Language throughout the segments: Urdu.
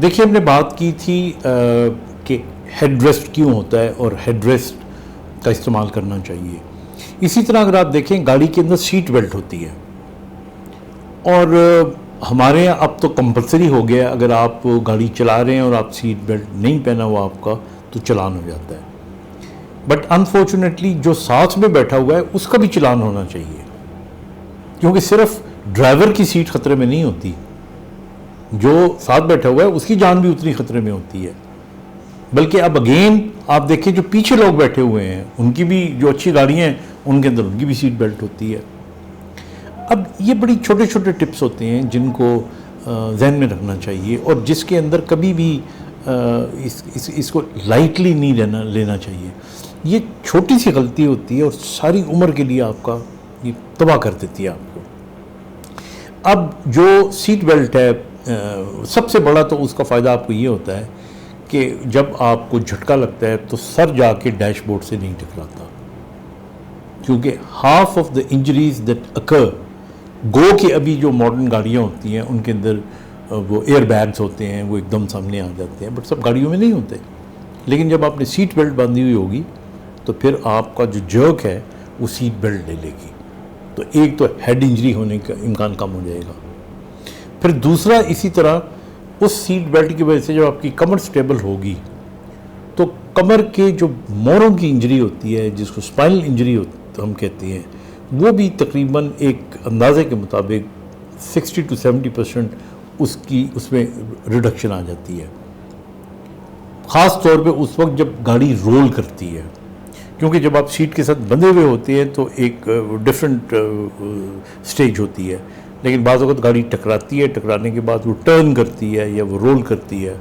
دیکھیے ہم نے بات کی تھی کہ ہیڈ ریسٹ کیوں ہوتا ہے اور ہیڈ ریسٹ کا استعمال کرنا چاہیے. اسی طرح اگر آپ دیکھیں گاڑی کے اندر سیٹ بیلٹ ہوتی ہے اور ہمارے یہاں اب تو کمپلسری ہو گیا ہے، اگر آپ گاڑی چلا رہے ہیں اور آپ سیٹ بیلٹ نہیں پہنا ہوا آپ کا تو چلان ہو جاتا ہے. بٹ انفارچونیٹلی جو ساتھ میں بیٹھا ہوا ہے اس کا بھی چلان ہونا چاہیے، کیونکہ صرف ڈرائیور کی سیٹ خطرے میں نہیں ہوتی، جو ساتھ بیٹھا ہوا ہے اس کی جان بھی اتنی خطرے میں ہوتی ہے. بلکہ اب اگین آپ دیکھیں جو پیچھے لوگ بیٹھے ہوئے ہیں ان کی بھی، جو اچھی گاڑیاں ہیں ان کے اندر ان کی بھی سیٹ بیلٹ ہوتی ہے. اب یہ بڑی چھوٹے چھوٹے ٹپس ہوتے ہیں جن کو ذہن میں رکھنا چاہیے اور جس کے اندر کبھی بھی اس کو لائٹلی نہیں لینا چاہیے. یہ چھوٹی سی غلطی ہوتی ہے اور ساری عمر کے لیے آپ کا یہ تباہ کر دیتی ہے آپ کو. اب جو سیٹ بیلٹ ہے سب سے بڑا تو اس کا فائدہ آپ کو یہ ہوتا ہے کہ جب آپ کو جھٹکا لگتا ہے تو سر جا کے ڈیش بورڈ سے نہیں ٹکراتا، کیونکہ half of the injuries that occur go کہ ابھی جو ماڈرن گاڑیاں ہوتی ہیں ان کے اندر وہ ایئر بیگز ہوتے ہیں، وہ ایک دم سامنے آ جاتے ہیں، بٹ سب گاڑیوں میں نہیں ہوتے. لیکن جب آپ نے سیٹ بیلٹ باندھی ہوئی ہوگی تو پھر آپ کا جو جرک ہے وہ سیٹ بیلٹ لے لے گی، تو ایک تو ہیڈ انجری ہونے کا امکان کم ہو جائے گا. پھر دوسرا اسی طرح اس سیٹ بیلٹ کی وجہ سے جب آپ کی کمر سٹیبل ہوگی تو کمر کے جو موڑوں کی انجری ہوتی ہے جس کو اسپائنل انجری ہم کہتے ہیں، وہ بھی تقریباً ایک اندازے کے مطابق 60 to 70% اس میں ریڈکشن آ جاتی ہے، خاص طور پہ اس وقت جب گاڑی رول کرتی ہے. کیونکہ جب آپ سیٹ کے ساتھ بندھے ہوئے ہوتے ہیں تو ایک ڈیفرنٹ سٹیج ہوتی ہے، لیکن بعض اوقات گاڑی ٹکراتی ہے، ٹکرانے کے بعد وہ ٹرن کرتی ہے یا وہ رول کرتی ہے.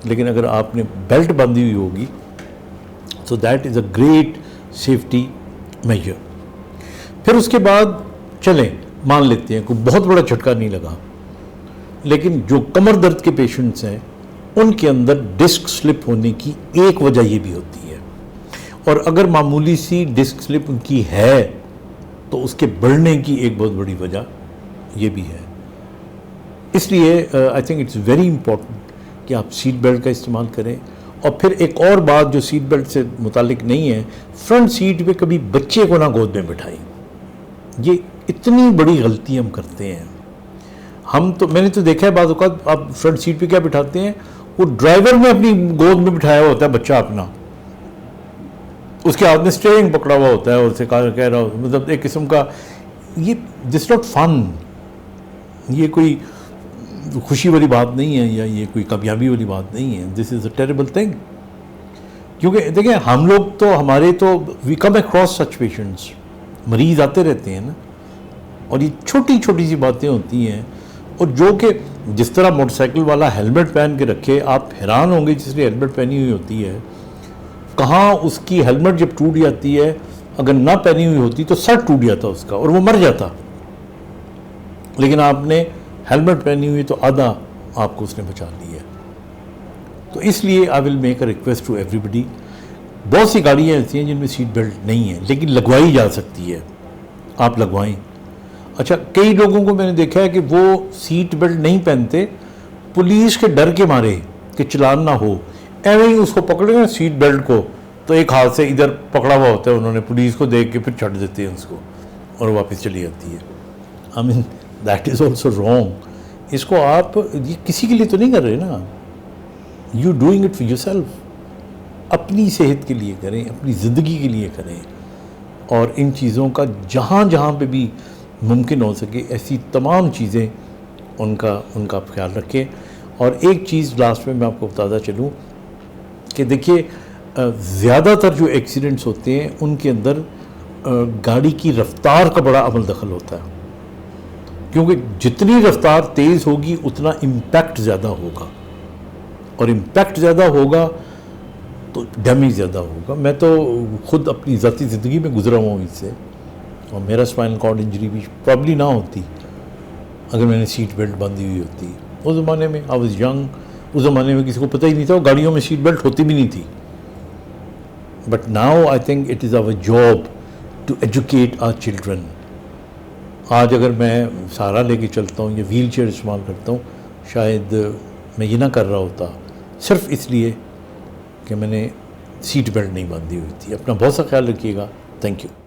لیکن اگر آپ نے بیلٹ باندھی ہوئی ہوگی تو that is a great safety measure. پھر اس کے بعد چلیں مان لیتے ہیں کوئی بہت بڑا جھٹکا نہیں لگا، لیکن جو کمر درد کے پیشنٹس ہیں ان کے اندر ڈسک سلپ ہونے کی ایک وجہ یہ بھی ہوتی ہے، اور اگر معمولی سی ڈسک سلپ ان کی ہے تو اس کے بڑھنے کی ایک بہت بڑی وجہ یہ بھی ہے. اس لیے I think it's very important کہ آپ سیٹ بیلٹ کا استعمال کریں. اور پھر ایک اور بات جو سیٹ بیلٹ سے متعلق نہیں ہے، فرنٹ سیٹ پہ کبھی بچے کو نہ گود میں بٹھائیں. یہ اتنی بڑی غلطی ہم کرتے ہیں. میں نے تو دیکھا ہے بعض اوقات آپ فرنٹ سیٹ پہ کیا بٹھاتے ہیں، وہ ڈرائیور نے اپنی گود میں بٹھایا ہوا ہوتا ہے بچہ اپنا، اس کے ہاتھ میں اسٹیئرنگ پکڑا ہوا ہوتا ہے اور اسے کہہ رہا ہو، مطلب ایک قسم کا یہ دس ناٹ فن، یہ کوئی خوشی والی بات نہیں ہے یا یہ کوئی کامیابی والی بات نہیں ہے. دس از اے ٹیریبل تھنگ. کیونکہ دیکھیں ہم لوگ تو ہمارے تو وی کم اکراس سچ پیشنٹس، مریض آتے رہتے ہیں نا، اور یہ چھوٹی چھوٹی سی باتیں ہوتی ہیں. اور جو کہ جس طرح موٹر سائیکل والا ہیلمٹ پہن کے رکھے، آپ حیران ہوں گے جس نے ہیلمٹ پہنی ہوئی ہوتی ہے کہاں اس کی ہیلمٹ جب ٹوٹ جاتی ہے، اگر نہ پہنی ہوئی ہوتی تو سر ٹوٹ جاتا اس کا اور وہ مر جاتا. لیکن آپ نے ہیلمٹ پہنی ہوئی تو آدھا آپ کو اس نے بچا لیا. تو اس لیے I will make a request to ایوری بڈی. بہت سی گاڑیاں ایسی ہیں جن میں سیٹ بیلٹ نہیں ہے لیکن لگوائی جا سکتی ہے، آپ لگوائیں. اچھا کئی لوگوں کو میں نے دیکھا ہے کہ وہ سیٹ بیلٹ نہیں پہنتے پولیس کے ڈر کے مارے کہ چلان نہ ہو، ایویں ہی اس کو پکڑے نا سیٹ بیلٹ کو، تو ایک ہاتھ سے ادھر پکڑا ہوا ہوتا ہے انہوں نے، پولیس کو دیکھ کے پھر چھٹ دیتے ہیں اس کو اور واپس چلی جاتی ہے. I mean that is also wrong. اس کو آپ یہ کسی کے لیے تو نہیں کر رہے نا، you doing it for your self. اپنی صحت کے لیے کریں، اپنی زندگی کے لیے کریں، اور ان چیزوں کا جہاں جہاں پہ بھی ممکن ہو سکے ایسی تمام چیزیں ان کا آپ خیال رکھیں. اور ایک چیز لاسٹ میں آپ کو بتاتا چلوں کہ دیکھیے زیادہ تر جو ایکسیڈنٹس ہوتے ہیں ان کے اندر گاڑی کی رفتار کا بڑا عمل دخل ہوتا ہے، کیونکہ جتنی رفتار تیز ہوگی اتنا امپیکٹ زیادہ ہوگا، اور امپیکٹ زیادہ ہوگا تو ڈیمیج زیادہ ہوگا. میں تو خود اپنی ذاتی زندگی میں گزرا ہوں اس سے، اور میرا اسپائنل کارڈ انجری بھی پرابلی نہ ہوتی اگر میں نے سیٹ بیلٹ باندھی ہوئی ہوتی. اس زمانے میں آئی واز ینگ، اس زمانے میں کسی کو پتہ ہی نہیں تھا، گاڑیوں میں سیٹ بیلٹ ہوتی بھی نہیں تھی. But now I think it is our job to educate our children. آج اگر میں سہارا لے کے چلتا ہوں یا ویل چیئر استعمال کرتا ہوں، شاید میں یہ نہ کر رہا ہوتا صرف اس لیے کہ میں نے سیٹ بیلٹ نہیں باندھی ہوئی تھی. اپنا بہت سا خیال رکھیے گا. Thank you.